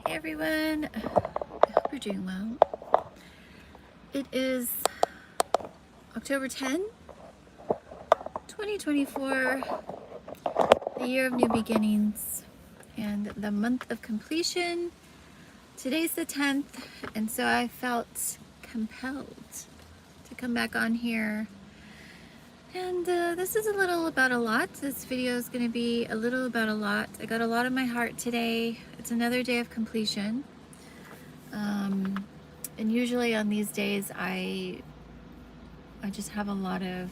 Hey everyone, I hope you're doing well. It is October 10, 2024, the year of new beginnings and the month of completion. Today's the 10th, and so I felt compelled to come back on here. And this is a little about a lot. This video is going to be a little about a lot. I got a lot on my heart today. It's another day of completion. And usually on these days, I just have a lot of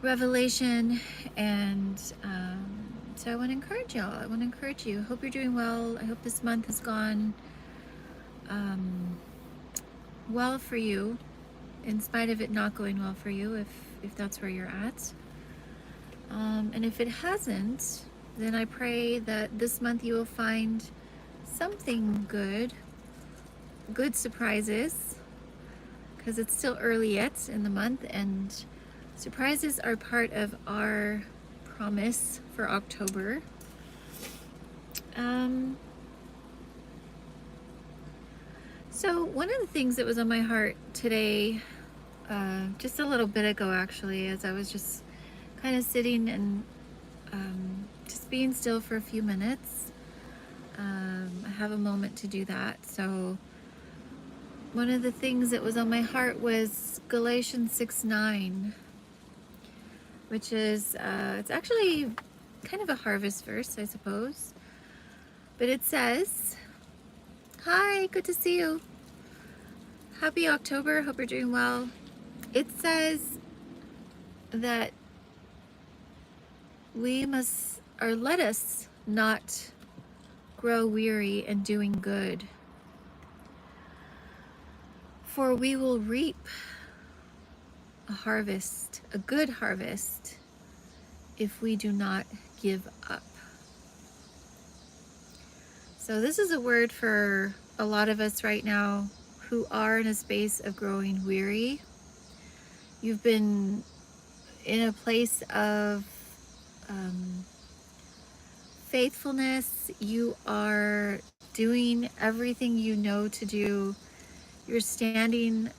revelation, and so I want to encourage y'all. I want to encourage you. I hope you're doing well. I hope this month has gone well for you, in spite of it not going well for you, if that's where you're at. And if it hasn't, then I pray that this month you will find something good surprises, because it's still early yet in the month, and surprises are part of our promise for October. So one of the things that was on my heart today, just a little bit ago actually, as I was just kind of sitting and just being still for a few minutes. I have a moment to do that. So one of the things that was on my heart was Galatians 6:9, which is, it's actually kind of a harvest verse, I suppose. But it says, hi, good to see you. Happy October, hope you're doing well. It says that let us not grow weary in doing good, for we will reap a harvest, a good harvest, if we do not give up. So this is a word for a lot of us right now who are in a space of growing weary. You've been in a place of faithfulness. You are doing everything you know to do. You're standing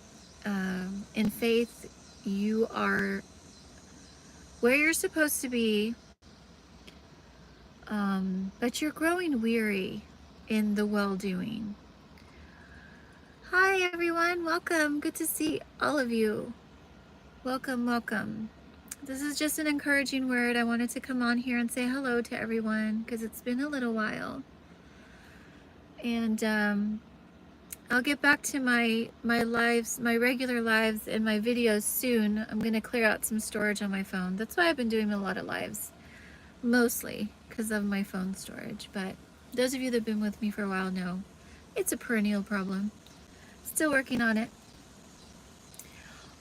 in faith. You are where you're supposed to be, but you're growing weary in the well-doing. Hi everyone, welcome. Good to see all of you. Welcome, welcome. This is just an encouraging word. I wanted to come on here and say hello to everyone because it's been a little while. And I'll get back to my lives, my regular lives and my videos soon. I'm gonna clear out some storage on my phone. That's why I've been doing a lot of lives, mostly because of my phone storage. But those of you that have been with me for a while know it's a perennial problem. Still working on it.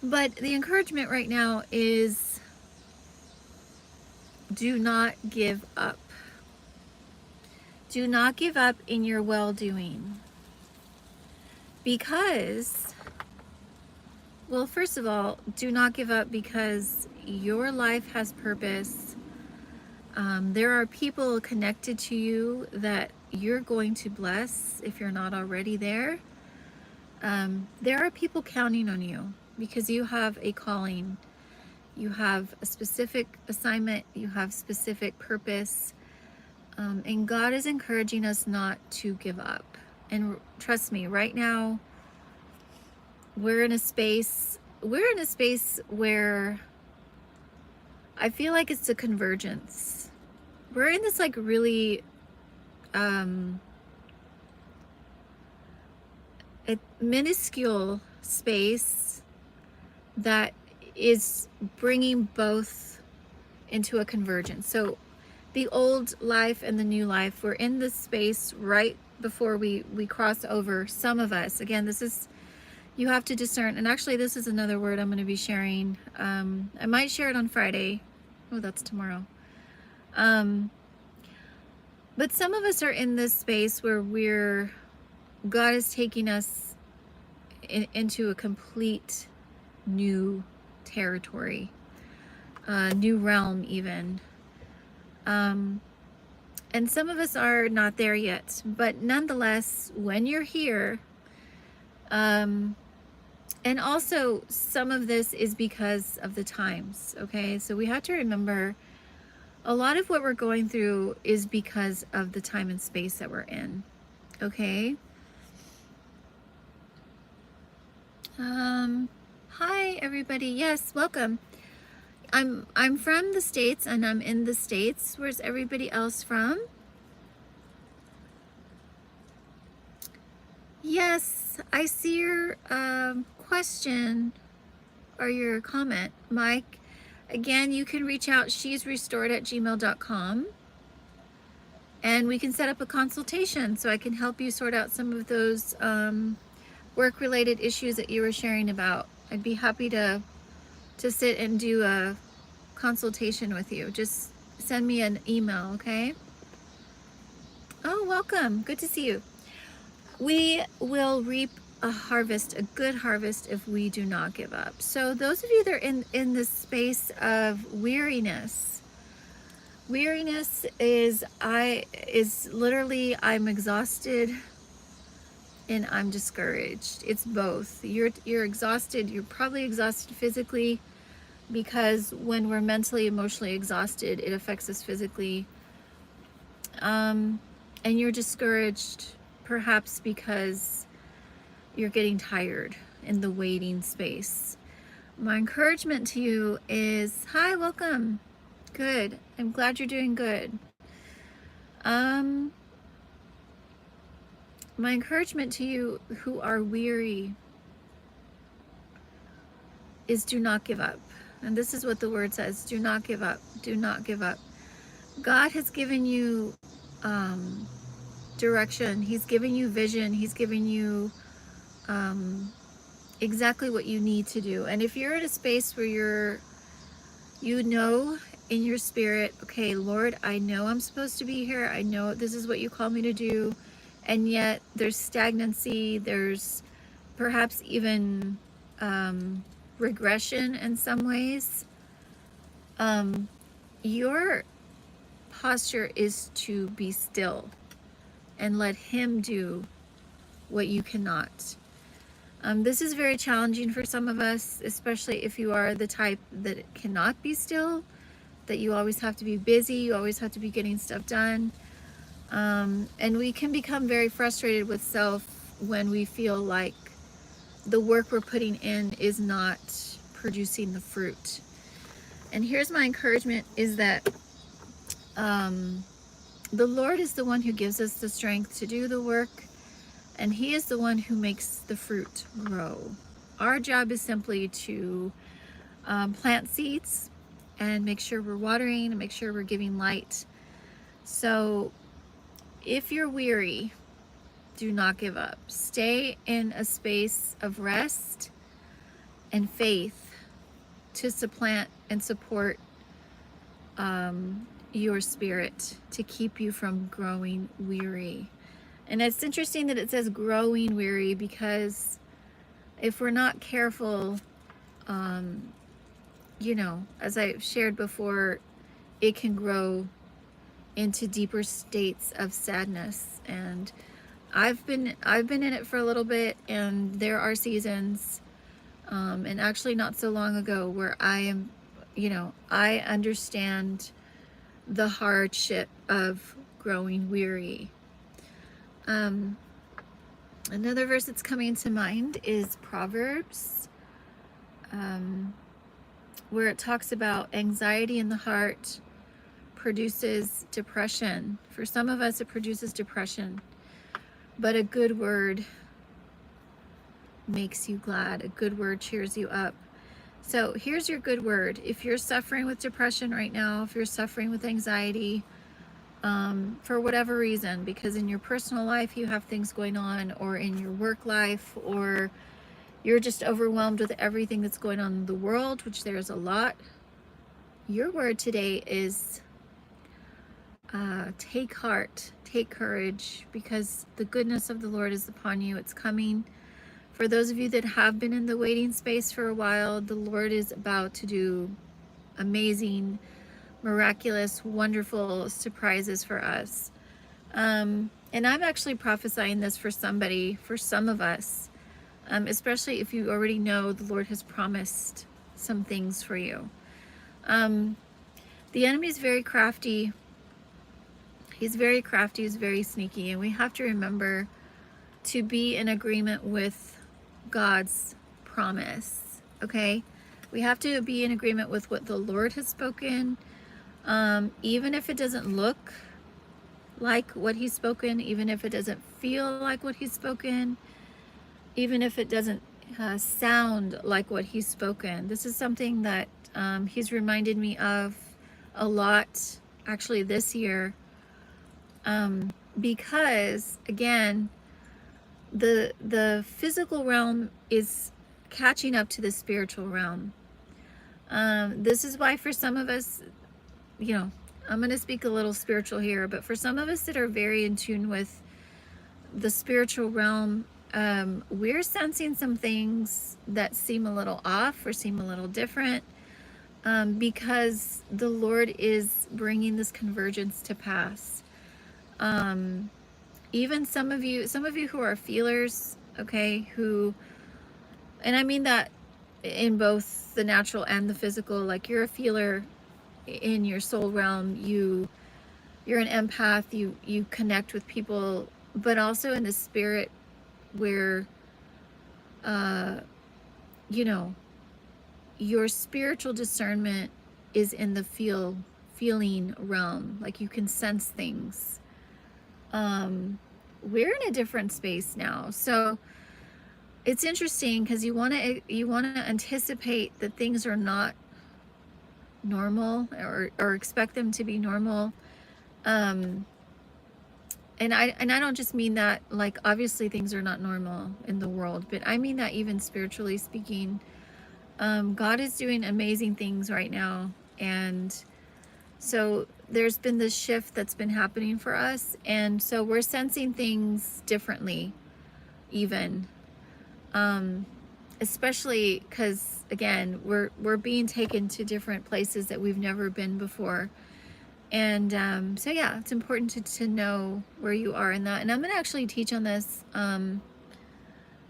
But the encouragement right now is, do not give up. Do not give up in your well-doing. Because, well, first of all, do not give up because your life has purpose. There are people connected to you that you're going to bless if you're not already there. There are people counting on you because you have a calling. You have a specific assignment. You have specific purpose. And God is encouraging us not to give up. And trust me, right now, we're in a space where I feel like it's a convergence. We're in this like really a minuscule space that is bringing both into a convergence. So the old life and the new life, we're in this space right before we cross over. Some of us, again, this is, you have to discern. And actually this is another word I'm going to be sharing. I might share it on Friday. Oh, that's tomorrow. But some of us are in this space where God is taking us into a complete new territory, new realm even. And And some of us are not there yet, but nonetheless, when you're here, and also some of this is because of the times, okay? So we have to remember a lot of what we're going through is because of the time and space that we're in, okay? Hi everybody. Yes, welcome. I'm from the States and I'm in the States. Where's everybody else from? Yes, I see your question or your comment, Mike. Again, you can reach out shesrestored@gmail.com and we can set up a consultation so I can help you sort out some of those work-related issues that you were sharing about. I'd be happy to sit and do a consultation with you. Just send me an email, okay? Oh, welcome. Good to see you. We will reap a harvest, a good harvest, if we do not give up. So those of you that are in the space of weariness is literally I'm exhausted and I'm discouraged. It's both. You're exhausted. You're probably exhausted physically, because when we're mentally, emotionally exhausted, it affects us physically. And you're discouraged perhaps because you're getting tired in the waiting space. My encouragement to you is, hi, welcome. Good. I'm glad you're doing good. My encouragement to you who are weary is do not give up. And this is what the word says, do not give up, do not give up. God has given you direction. He's giving you vision. He's giving you exactly what you need to do. And if you're in a space where you know in your spirit, okay, Lord, I know I'm supposed to be here. I know this is what you call me to do. And yet there's stagnancy. There's perhaps even regression in some ways. Your posture is to be still and let him do what you cannot. This is very challenging for some of us, especially if you are the type that cannot be still, that you always have to be busy, you always have to be getting stuff done. And we can become very frustrated with self when we feel like the work we're putting in is not producing the fruit. And here's my encouragement is that the Lord is the one who gives us the strength to do the work, and he is the one who makes the fruit grow. Our job is simply to plant seeds and make sure we're watering and make sure we're giving light. So if you're weary, do not give up. Stay in a space of rest and faith to supplant and support your spirit, to keep you from growing weary. And it's interesting that it says growing weary, because if we're not careful, you know, as I've shared before, it can grow into deeper states of sadness. And I've been in it for a little bit, and there are seasons, and actually not so long ago, where I am, you know, I understand the hardship of growing weary. Another verse that's coming to mind is Proverbs, where it talks about anxiety in the heart produces depression. For some of us, it produces depression, but a good word makes you glad. A good word cheers you up. So here's your good word. If you're suffering with depression right now, if you're suffering with anxiety, for whatever reason, because in your personal life you have things going on, or in your work life, or you're just overwhelmed with everything that's going on in the world, which there's a lot, your word today is take heart, take courage, because the goodness of the Lord is upon you. It's coming. For those of you that have been in the waiting space for a while, the Lord is about to do amazing, miraculous, wonderful surprises for us. And I'm actually prophesying this for somebody, for some of us, especially if you already know the Lord has promised some things for you. The enemy is very crafty. He's very crafty, he's very sneaky, and we have to remember to be in agreement with God's promise, okay? We have to be in agreement with what the Lord has spoken, even if it doesn't look like what he's spoken, even if it doesn't feel like what he's spoken, even if it doesn't sound like what he's spoken. This is something that he's reminded me of a lot, actually, this year, because, again, the physical realm is catching up to the spiritual realm. This is why for some of us, you know, I'm going to speak a little spiritual here, but for some of us that are very in tune with the spiritual realm, we're sensing some things that seem a little off or seem a little different, because the Lord is bringing this convergence to pass. Even some of you who are feelers, okay, who, and I mean that in both the natural and the physical, like you're a feeler in your soul realm, you're an empath, you connect with people, but also in the spirit where you know, your spiritual discernment is in the feeling realm, like you can sense things. We're in a different space now, so it's interesting because you want to anticipate that things are not normal, or expect them to be normal. And I don't just mean that, like, obviously things are not normal in the world, but I mean that even spiritually speaking, God is doing amazing things right now. And so there's been this shift that's been happening for us, and so we're sensing things differently, even, especially because, again, we're being taken to different places that we've never been before. And so yeah, it's important to know where you are in that. And I'm going to actually teach on this, I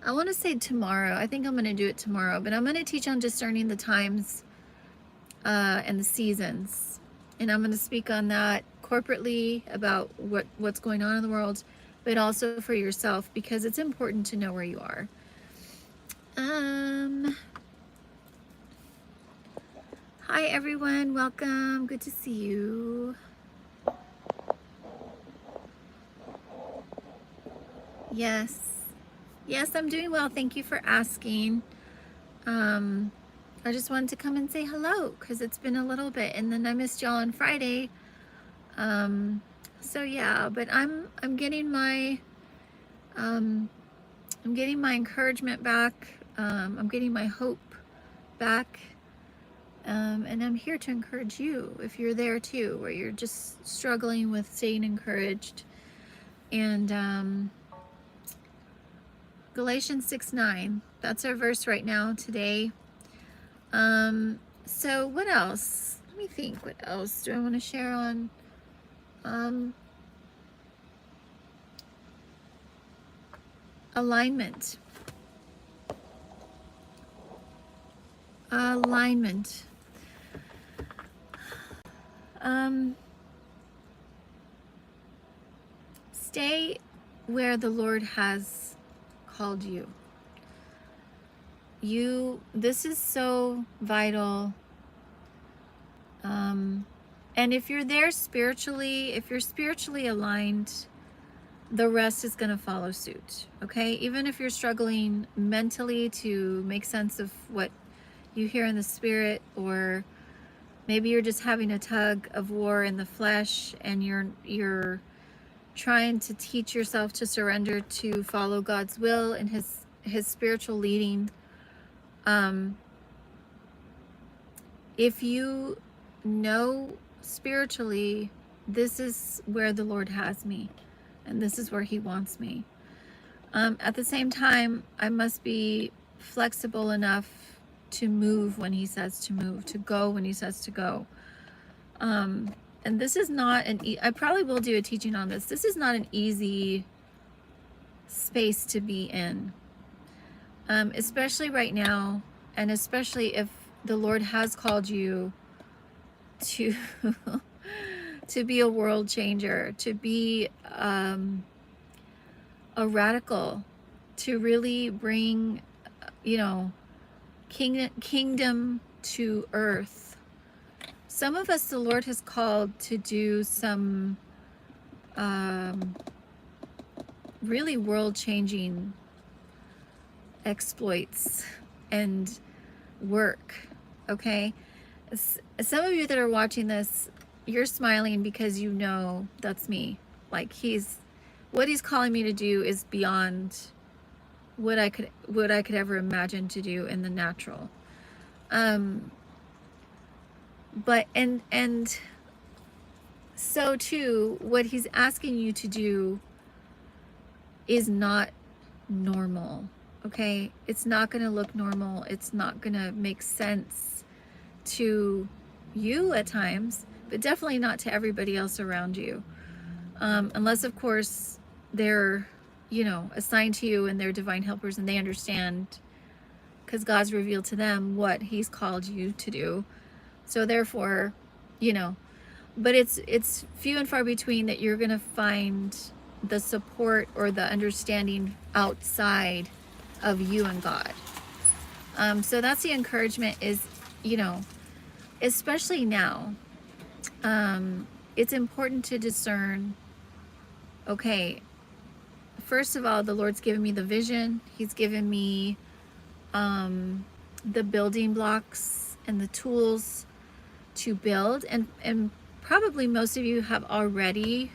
want to say tomorrow. I think I'm going to do it tomorrow, but I'm going to teach on discerning the times and the seasons. And I'm going to speak on that corporately about what's going on in the world, but also for yourself, because it's important to know where you are. Hi everyone, welcome. Good to see you. Yes. Yes, I'm doing well. Thank you for asking. I just wanted to come and say hello because it's been a little bit, and then I missed y'all on Friday. So yeah, but I'm getting my encouragement back. I'm getting my hope back. And I'm here to encourage you if you're there too, where you're just struggling with staying encouraged. And Galatians 6:9, that's our verse right now today. So what else? Let me think, what else do I want to share on? Alignment. Stay where the Lord has called you. This is so vital. And if you're there spiritually, if you're spiritually aligned, the rest is going to follow suit, okay? Even if you're struggling mentally to make sense of what you hear in the spirit, or maybe you're just having a tug of war in the flesh, and you're trying to teach yourself to surrender to follow God's will and his spiritual leading. If you know spiritually, this is where the Lord has me, and this is where he wants me. At the same time, I must be flexible enough to move when he says to move, to go when he says to go. And this is not I probably will do a teaching on this. This is not an easy space to be in, especially right now, and especially if the Lord has called you to to be a world changer, to be a radical, to really bring, you know, kingdom to earth. Some of us, the Lord has called to do some really world-changing exploits and work, okay? Some of you that are watching this, you're smiling because you know that's me. Like, what he's calling me to do is beyond what I could ever imagine to do in the natural. But so too, what he's asking you to do is not normal, okay? It's not going to look normal. It's not going to make sense to you at times, but definitely not to everybody else around you. Unless, of course, they're, you know, assigned to you and they're divine helpers and they understand, because God's revealed to them what he's called you to do. So therefore, you know, but it's few and far between that you're going to find the support or the understanding outside of you and God. So that's the encouragement is, you know, especially now, it's important to discern, okay, first of all, the Lord's given me the vision. He's given me the building blocks and the tools to build, and probably most of you have already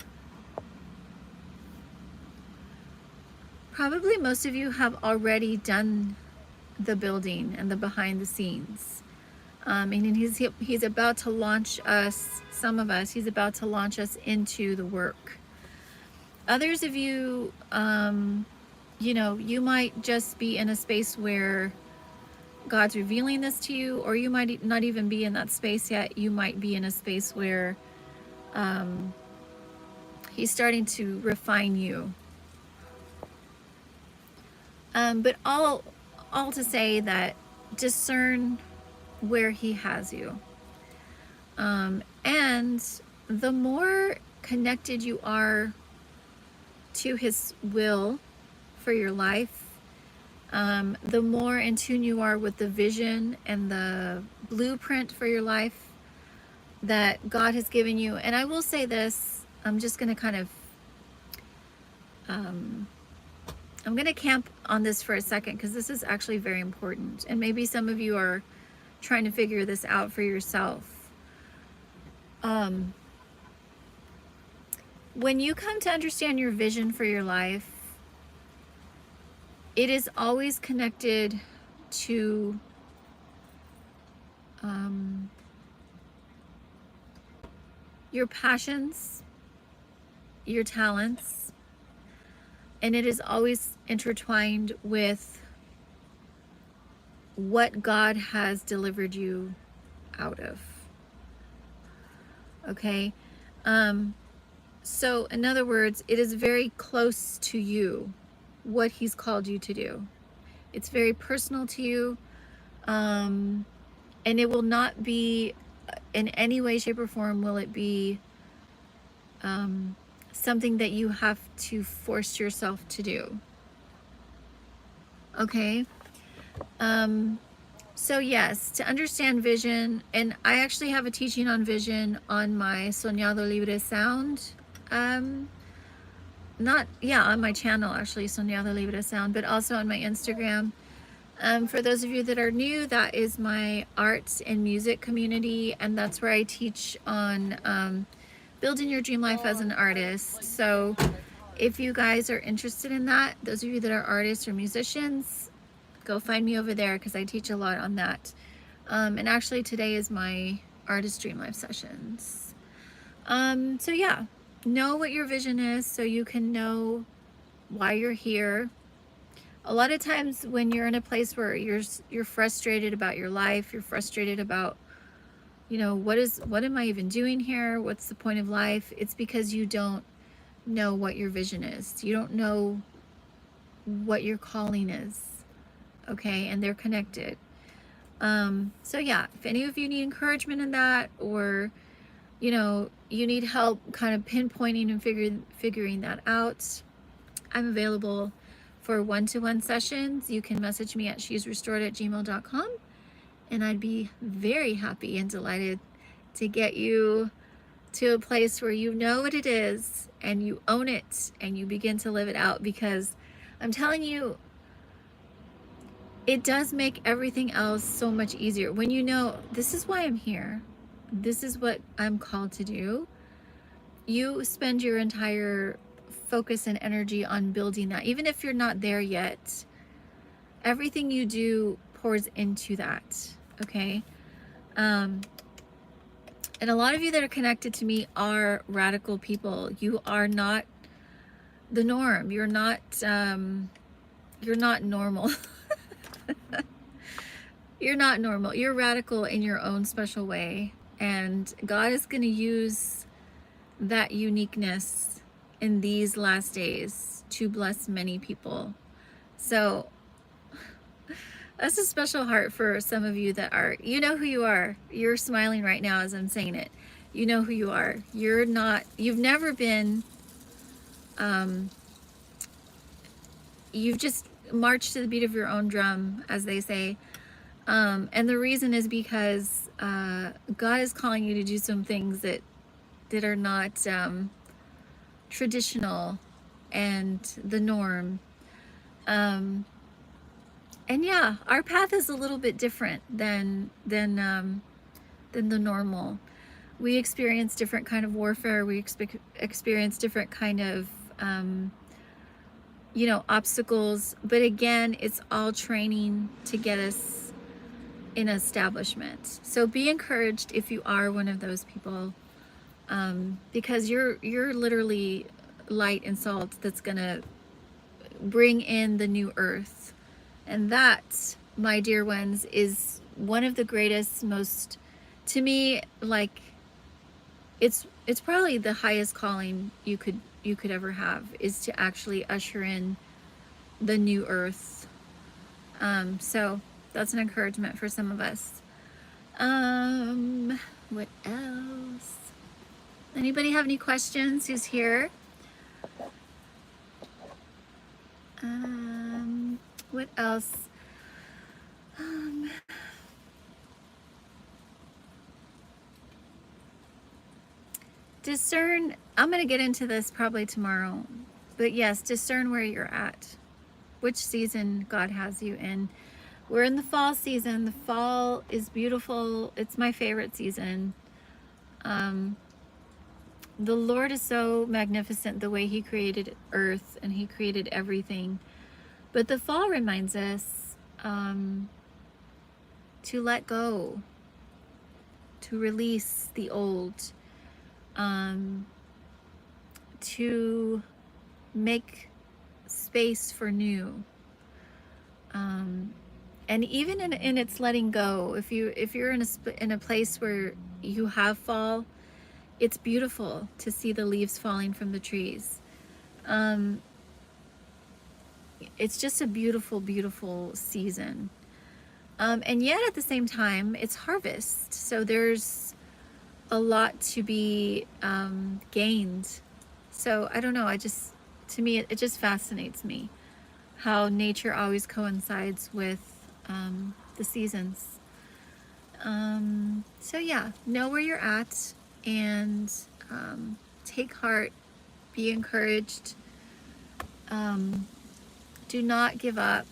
done the building and the behind the scenes. And he's about to launch us, some of us, he's about to launch us into the work. Others of you, you know, you might just be in a space where God's revealing this to you, or you might not even be in that space yet. You might be in a space where he's starting to refine you. But all to say that discern where he has you. And the more connected you are to his will for your life, the more in tune you are with the vision and the blueprint for your life that God has given you. And I will say this, I'm just going to kind of, I'm going to camp on this for a second because this is actually very important. And maybe some of you are trying to figure this out for yourself. When you come to understand your vision for your life, it is always connected to your passions, your talents, and it is always intertwined with what God has delivered you out of. Okay? So in other words, it is very close to you, what he's called you to do. It's very personal to you, and it will not be in any way, shape, or form will it be something that you have to force yourself to do. Okay? So yes, to understand vision, and I actually have a teaching on vision on my Soñado Libre Sound, on my channel actually, Soñado Libre Sound, but also on my Instagram. For those of you that are new, that is my arts and music community, and that's where I teach on building your dream life as an artist. So if you guys are interested in that, those of you that are artists or musicians, go find me over there because I teach a lot on that. And actually today is my artist dream life sessions. So yeah, know what your vision is so you can know why you're here. A lot of times when you're in a place where you're frustrated about your life, you're frustrated about what am I even doing here? What's the point of life? It's because you don't know what your vision is. You don't know what your calling is. Okay, and they're connected. So yeah, if any of you need encouragement in that, or you need help kind of pinpointing and figuring that out, I'm available for one-to-one sessions. You can message me at shesrestored@gmail.com, and I'd be very happy and delighted to get you to a place where you know what it is and you own it and you begin to live it out, because I'm telling you, it does make everything else so much easier when you know this is why I'm here. This is what I'm called to do. You spend your entire focus and energy on building that. Even if you're not there yet, everything you do pours into that, okay? And a lot of you that are connected to me are radical people. You are not the norm. You're not normal. You're not normal. You're radical in your own special way. And God is going to use that uniqueness in these last days to bless many people. So that's a special heart for some of you that are, you know who you are. You're smiling right now as I'm saying it. You know who you are. You've never been, you've just marched to the beat of your own drum, as they say. And the reason is because God is calling you to do some things that are not traditional and the norm. And yeah, our path is a little bit different than the normal. We experience different kind of warfare. We experience different kind of obstacles. But again, it's all training to get us in establishment. So be encouraged if you are one of those people, because you're literally light and salt that's gonna bring in the new earth. And that, my dear ones, is one of the greatest, most, to me, like, it's probably the highest calling you could ever have, is to actually usher in the new earth. So that's an encouragement for some of us. What else? Anybody have any questions who's here? What else? Discern, I'm going to get into this probably tomorrow, but yes, discern where you're at, which season God has you in. We're in the fall season. The fall is beautiful. It's my favorite season. The Lord is so magnificent, the way He created earth and He created everything. But the fall reminds us to let go, to release the old, to make space for new. And even in its letting go, if you're in a place where you have fall, it's beautiful to see the leaves falling from the trees. It's just a beautiful, beautiful season. And yet at the same time, it's harvest. So there's a lot to be gained. So I don't know, to me, it just fascinates me how nature always coincides with the seasons. So yeah, know where you're at, and take heart, be encouraged. Do not give up.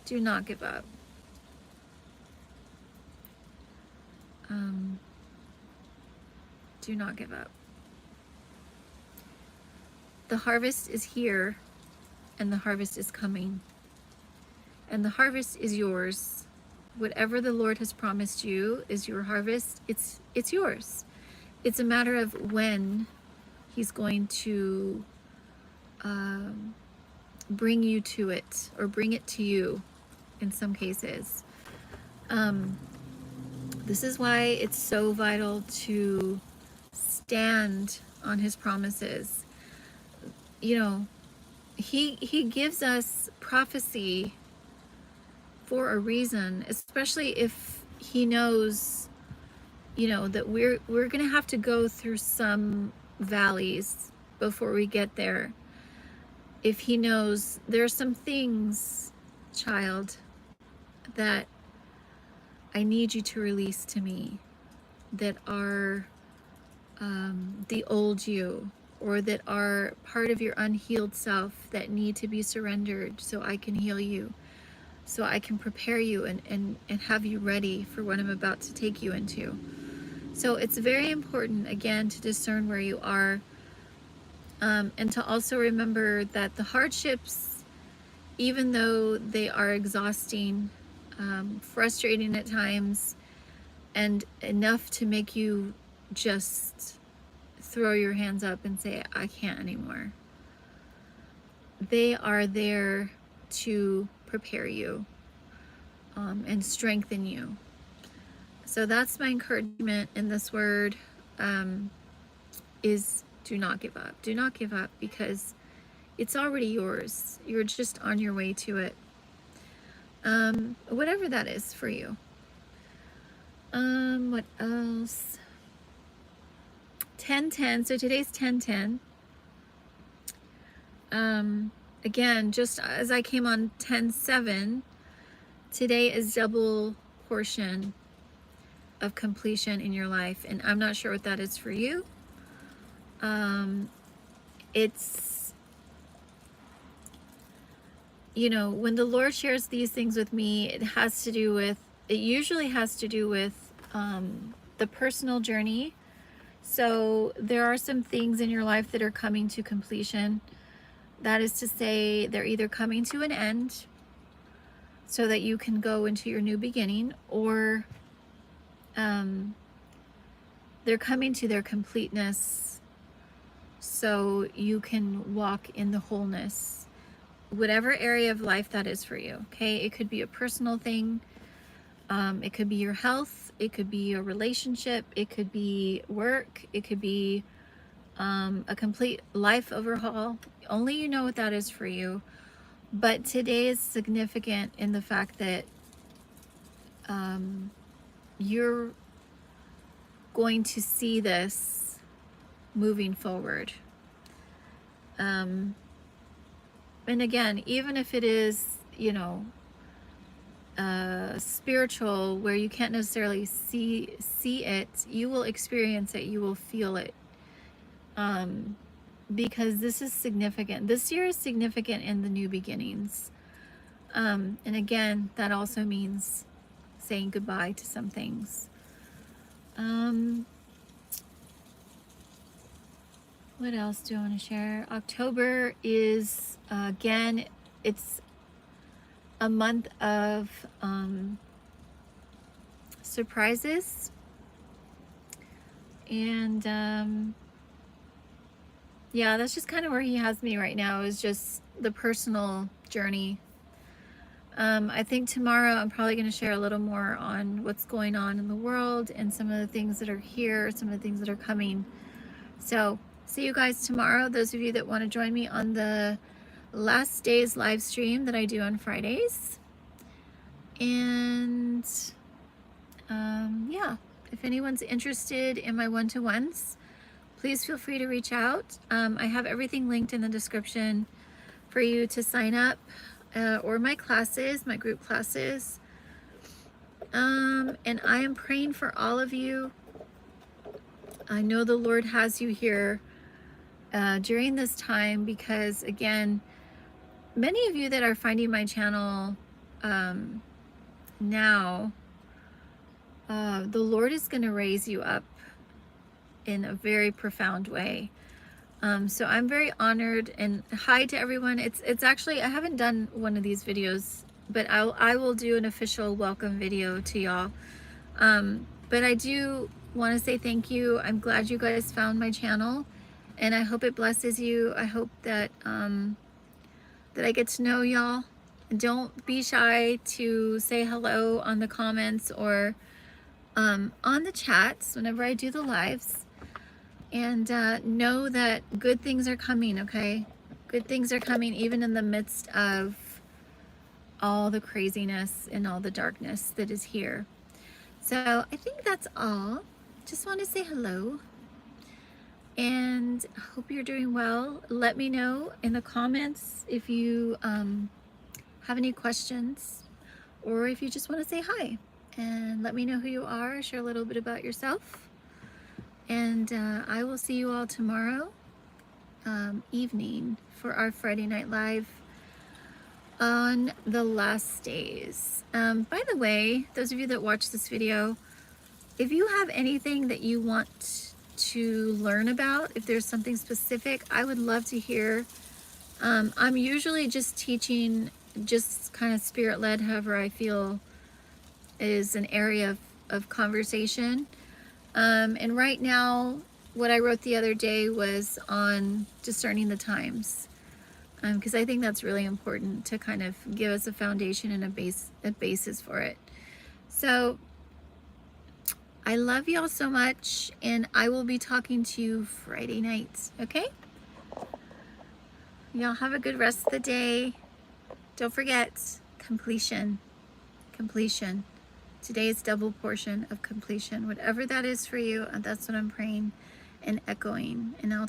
Do not give up. Do not give up. The harvest is here, and the harvest is coming. And the harvest is yours. Whatever the Lord has promised you is your harvest. It's yours. It's a matter of when He's going to bring you to it, or bring it to you in some cases. This is why it's so vital to stand on his promises. You know, he gives us prophecy for a reason, especially if he knows, you know, that we're going to have to go through some valleys before we get there. If he knows there's some things, child, that I need you to release to me, that are the old you, or that are part of your unhealed self that need to be surrendered so I can heal you, so I can prepare you and have you ready for what I'm about to take you into. So it's very important, again, to discern where you are, and to also remember that the hardships, even though they are exhausting, frustrating at times, and enough to make you just throw your hands up and say, I can't anymore, they are there to prepare you, and strengthen you. So that's my encouragement in this word, is do not give up. Do not give up, because it's already yours. You're just on your way to it. Whatever that is for you. What else? 10:10. So today's 10:10. Again, just as I came on 10:7, today is double portion of completion in your life, and I'm not sure what that is for you. It's, you know, when the Lord shares these things with me, it usually has to do with the personal journey. So there are some things in your life that are coming to completion. That is to say, they're either coming to an end so that you can go into your new beginning, or they're coming to their completeness so you can walk in the wholeness, whatever area of life that is for you. Okay, it could be a personal thing, it could be your health, it could be a relationship, it could be work, it could be a complete life overhaul. Only you know what that is for you. But today is significant in the fact that you're going to see this moving forward. And again, even if it is, you know, spiritual, where you can't necessarily see it, you will experience it, you will feel it. Because this is significant. This year is significant in the new beginnings. And again, that also means saying goodbye to some things. What else do I want to share? October is, again, it's a month of surprises. And yeah, that's just kind of where he has me right now, is just the personal journey. I think tomorrow I'm probably going to share a little more on what's going on in the world and some of the things that are here, some of the things that are coming. So see you guys tomorrow. Those of you that want to join me on the last day's live stream that I do on Fridays. And yeah, if anyone's interested in my one-to-ones, please feel free to reach out. I have everything linked in the description for you to sign up, or my classes, my group classes. And I am praying for all of you. I know the Lord has you here during this time, because again, many of you that are finding my channel now, the Lord is going to raise you up in a very profound way. So I'm very honored, and hi to everyone. It's actually, I haven't done one of these videos, but I will do an official welcome video to y'all. But I do want to say thank you. I'm glad you guys found my channel, and I hope it blesses you. I hope that that I get to know y'all. Don't be shy to say hello on the comments, or on the chats whenever I do the lives. And know that good things are coming, okay? Good things are coming even in the midst of all the craziness and all the darkness that is here. So I think that's all. Just want to say hello and hope you're doing well. Let me know in the comments if you have any questions or if you just want to say hi. And let me know who you are, share a little bit about yourself. And I will see you all tomorrow evening for our Friday Night Live on the last days. By the way, those of you that watch this video, if you have anything that you want to learn about, if there's something specific, I would love to hear. I'm usually just teaching, just kind of spirit-led, however I feel is an area of conversation. And right now, what I wrote the other day was on discerning the times, because I think that's really important to kind of give us a foundation and a basis for it. So I love y'all so much, and I will be talking to you Friday nights, okay? Y'all have a good rest of the day. Don't forget, completion. Completion. Today's double portion of completion. Whatever that is for you, that's what I'm praying and echoing. And I'll